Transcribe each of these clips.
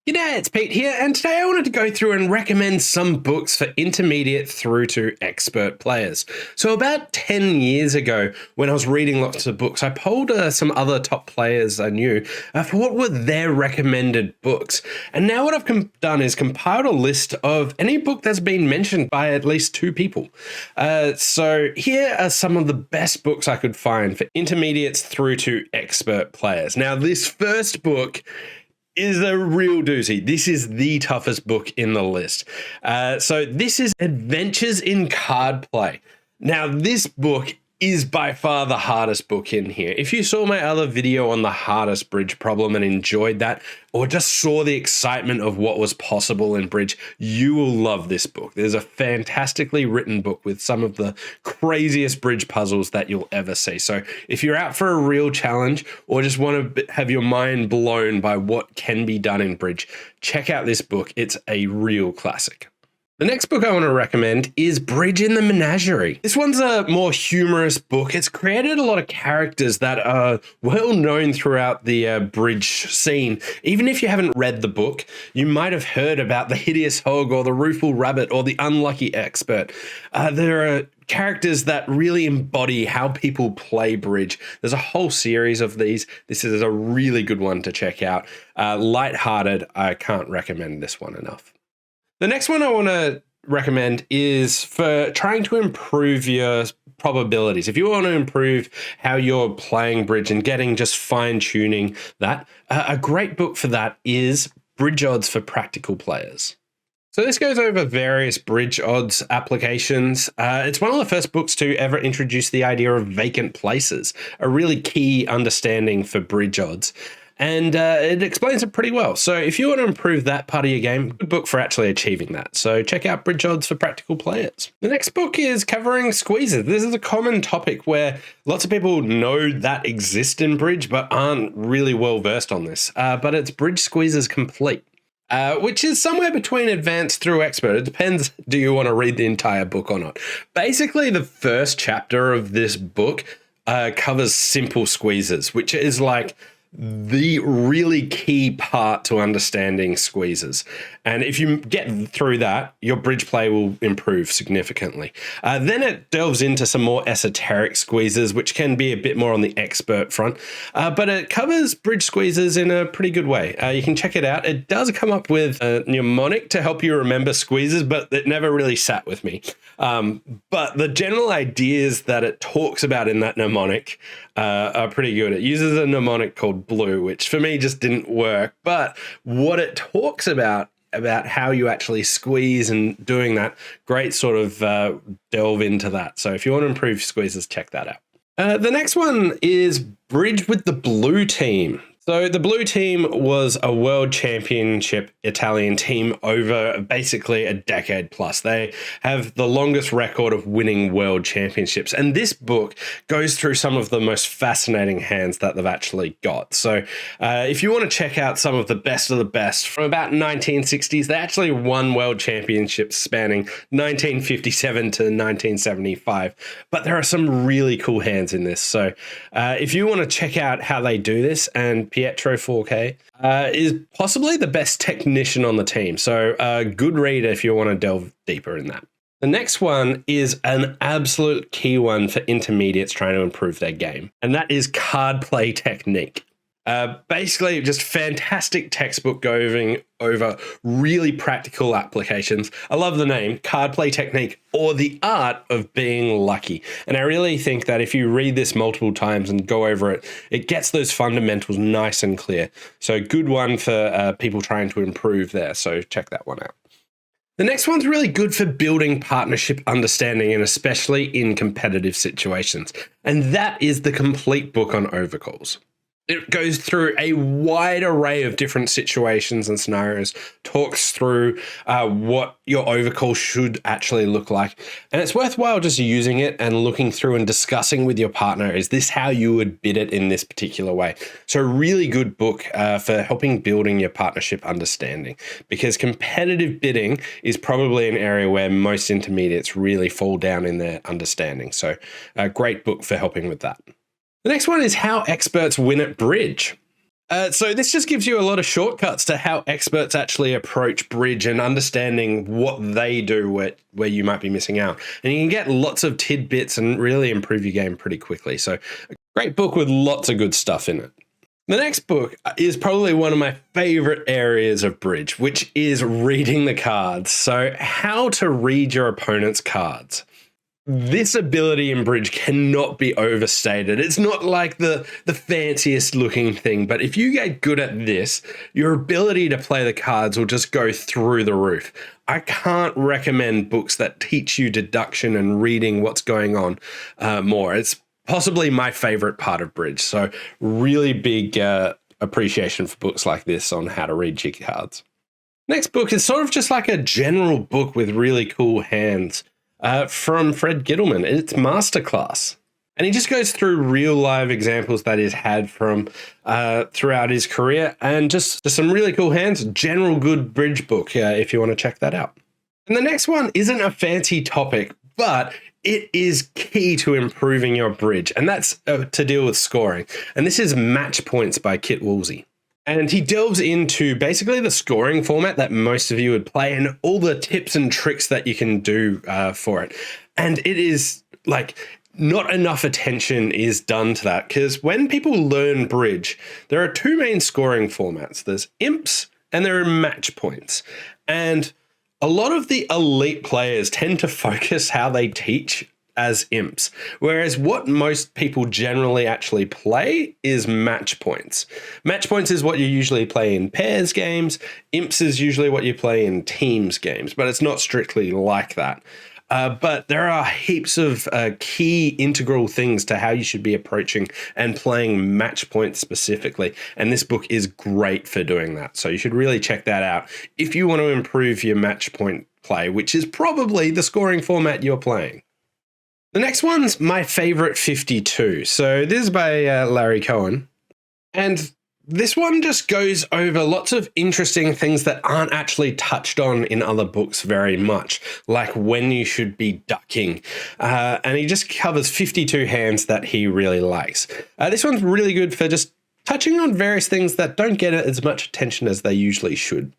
G'day, it's Pete here, and today I wanted to go through and recommend some books for intermediate through to expert players. So about 10 years ago, when I was reading lots of books, I polled some other top players I knew for what were their recommended books. And now what I've done is compiled a list of any book that's been mentioned by at least two people. So here are some of the best books I could find for intermediates through to expert players. Now, this first book is a real doozy. This is the toughest book in the list. So this is Adventures in Card Play. Now, this book is by far the hardest book in here. If you saw my other video on the hardest bridge problem and enjoyed that, or just saw the excitement of what was possible in bridge, you will love this book. There's a fantastically written book with some of the craziest bridge puzzles that you'll ever see. So if you're out for a real challenge or just want to have your mind blown by what can be done in bridge, check out this book. It's a real classic. The next book I want to recommend is Bridge in the Menagerie. This one's a more humorous book. It's created a lot of characters that are well known throughout the bridge scene. Even if you haven't read the book, you might have heard about the Hideous Hog or the Rueful Rabbit or the Unlucky Expert. There are characters that really embody how people play bridge. There's a whole series of these. This is a really good one to check out. Lighthearted, I can't recommend this one enough. The next one I want to recommend is for trying to improve your probabilities. If you want to improve how you're playing bridge and getting just fine-tuning that, a great book for that is Bridge Odds for Practical Players. So this goes over various bridge odds applications. It's one of the first books to ever introduce the idea of vacant places, a really key understanding for bridge odds. And it explains it pretty well. So if you want to improve that part of your game, good book for actually achieving that. So check out Bridge Odds for Practical Players. The next book is covering squeezes. This is a common topic where lots of people know that exist in bridge, but aren't really well versed on this. But it's Bridge Squeezes Complete, which is somewhere between advanced through expert. It depends, do you want to read the entire book or not? Basically, the first chapter of this book covers simple squeezes, which is like the really key part to understanding squeezes. And if you get through that, your bridge play will improve significantly. Then it delves into some more esoteric squeezes, which can be a bit more on the expert front. But it covers bridge squeezes in a pretty good way. You can check it out. It does come up with a mnemonic to help you remember squeezes, but it never really sat with me. But the general ideas that it talks about in that mnemonic are pretty good. It uses a mnemonic called Blue, which for me just didn't work. But what it talks about how you actually squeeze and doing that, great sort of delve into that. So if you want to improve squeezes, check that out. The next one is Bridge with the Blue Team. So the Blue Team was a world championship Italian team over basically a decade plus. They have the longest record of winning world championships. And this book goes through some of the most fascinating hands that they've actually got. So if you want to check out some of the best from about 1960s, they actually won world championships spanning 1957 to 1975. But there are some really cool hands in this. So if you want to check out how they do this, and Pietro 4K is possibly the best technician on the team. So good read if you want to delve deeper in that. The next one is an absolute key one for intermediates trying to improve their game, and that is Card Play Technique. Basically, just fantastic textbook going over really practical applications. I love the name, Card Play Technique, or the art of being lucky. And I really think that if you read this multiple times and go over it, it gets those fundamentals nice and clear. So good one for people trying to improve there. So check that one out. The next one's really good for building partnership understanding, and especially in competitive situations. And that is the complete book on Overcalls. It goes through a wide array of different situations and scenarios, talks through what your overcall should actually look like. And it's worthwhile just using it and looking through and discussing with your partner, is this how you would bid it in this particular way? So a really good book for helping building your partnership understanding, because competitive bidding is probably an area where most intermediates really fall down in their understanding. So a great book for helping with that. The next one is How Experts Win at Bridge. So this just gives you a lot of shortcuts to how experts actually approach bridge and understanding what they do where you might be missing out. And you can get lots of tidbits and really improve your game pretty quickly. So a great book with lots of good stuff in it. The next book is probably one of my favorite areas of bridge, which is reading the cards. So how to read your opponent's cards. This ability in bridge cannot be overstated. It's not like the fanciest looking thing, but if you get good at this, your ability to play the cards will just go through the roof. I can't recommend books that teach you deduction and reading what's going on more. It's possibly my favorite part of bridge. So really big appreciation for books like this on how to read your cards. Next book is sort of just like a general book with really cool hands. From Fred Gittleman. It's Masterclass. And he just goes through real live examples that he's had from throughout his career and just some really cool hands. General good bridge book if you want to check that out. And the next one isn't a fancy topic, but it is key to improving your bridge. And that's to deal with scoring. And this is Match Points by Kit Woolsey. And he delves into basically the scoring format that most of you would play and all the tips and tricks that you can do for it. And it is like not enough attention is done to that because when people learn bridge, there are two main scoring formats. There's imps and there are match points. And a lot of the elite players tend to focus how they teach as imps, whereas what most people generally actually play is match points. Match points is what you usually play in pairs games. Imps is usually what you play in teams games, but it's not strictly like that. But there are heaps of key integral things to how you should be approaching and playing match points specifically. And this book is great for doing that. So you should really check that out if you want to improve your match point play, which is probably the scoring format you're playing. The next one's my favorite 52. So this is by Larry Cohen. And this one just goes over lots of interesting things that aren't actually touched on in other books very much, like when you should be ducking. And he just covers 52 hands that he really likes. This one's really good for just touching on various things that don't get as much attention as they usually should.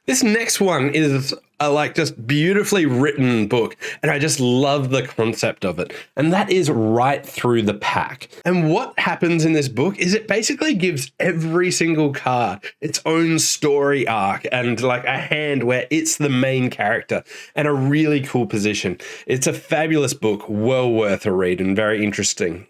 This next one is a just beautifully written book, and I just love the concept of it. And that is Right Through the Pack. And what happens in this book is it basically gives every single card its own story arc and like a hand where it's the main character and a really cool position. It's a fabulous book, well worth a read and very interesting.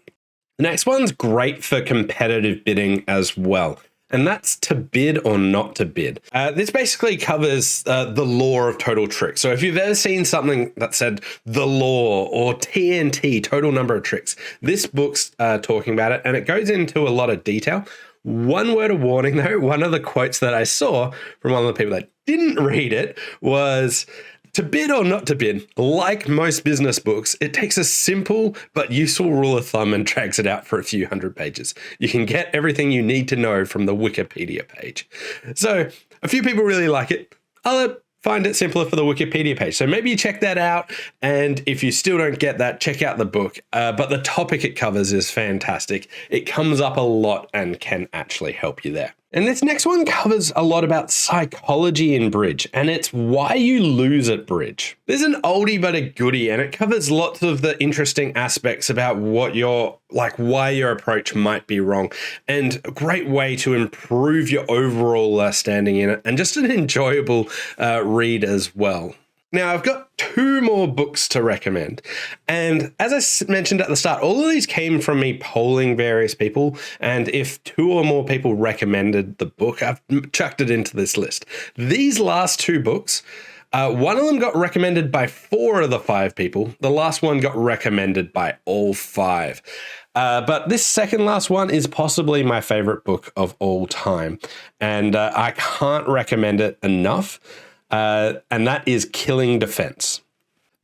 The next one's great for competitive bidding as well. And that's To Bid or Not to Bid. This basically covers the law of total tricks. So if you've ever seen something that said the law or TNT, total number of tricks, this book's talking about it and it goes into a lot of detail. One word of warning though, one of the quotes that I saw from one of the people that didn't read it was, to bid or not to bid, like most business books, it takes a simple but useful rule of thumb and drags it out for a few hundred pages. You can get everything you need to know from the Wikipedia page. So a few people really like it. Other find it simpler for the Wikipedia page. So maybe you check that out. And if you still don't get that, check out the book. But the topic it covers is fantastic. It comes up a lot and can actually help you there. And this next one covers a lot about psychology in bridge, and it's why you lose at bridge. There's an oldie but a goodie, and it covers lots of the interesting aspects about why your approach might be wrong, and a great way to improve your overall standing in it, and just an enjoyable read as well. Now, I've got two more books to recommend. And as I mentioned at the start, all of these came from me polling various people. And if two or more people recommended the book, I've chucked it into this list. These last two books, one of them got recommended by 4 of the 5 people. The last one got recommended by all 5. But this second last one is possibly my favorite book of all time. And I can't recommend it enough. And that is Killing Defense.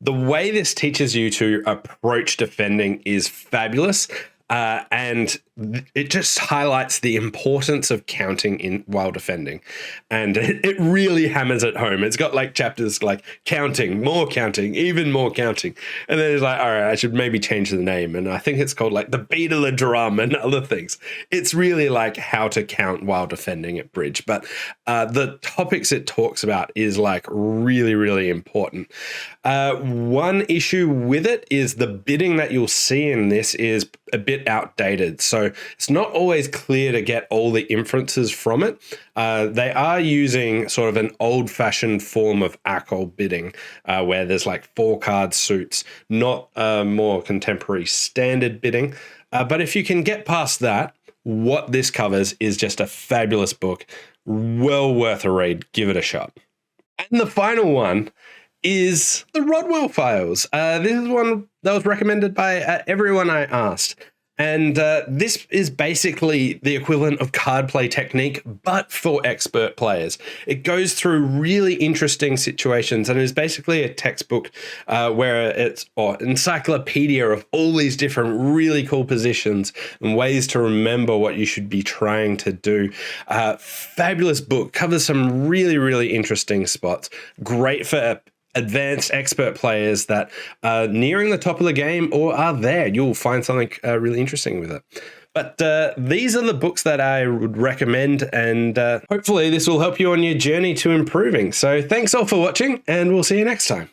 The way this teaches you to approach defending is fabulous. And it just highlights the importance of counting while defending, and it really hammers it home. It's got like chapters like counting, more counting, even more counting, and then it's like, all right, I should maybe change the name, and I think it's called like the beat of the drum and other things. It's really like how to count while defending at bridge, but the topics it talks about is like really, really important. One issue with it is the bidding that you'll see in this is a bit outdated. So it's not always clear to get all the inferences from it. They are using sort of an old-fashioned form of ACOL bidding, where there's like 4-card suits, not more contemporary standard bidding. But if you can get past that, what this covers is just a fabulous book. Well worth a read. Give it a shot. And the final one is the Rodwell Files. This is one that was recommended by everyone I asked. And this is basically the equivalent of card play technique, but for expert players. It goes through really interesting situations and is basically a textbook where it's an encyclopedia of all these different really cool positions and ways to remember what you should be trying to do. Fabulous book, covers some really, really interesting spots. Great for advanced expert players that are nearing the top of the game or are there. You'll find something really interesting with it. But these are the books that I would recommend, and hopefully this will help you on your journey to improving. So thanks all for watching, and we'll see you next time.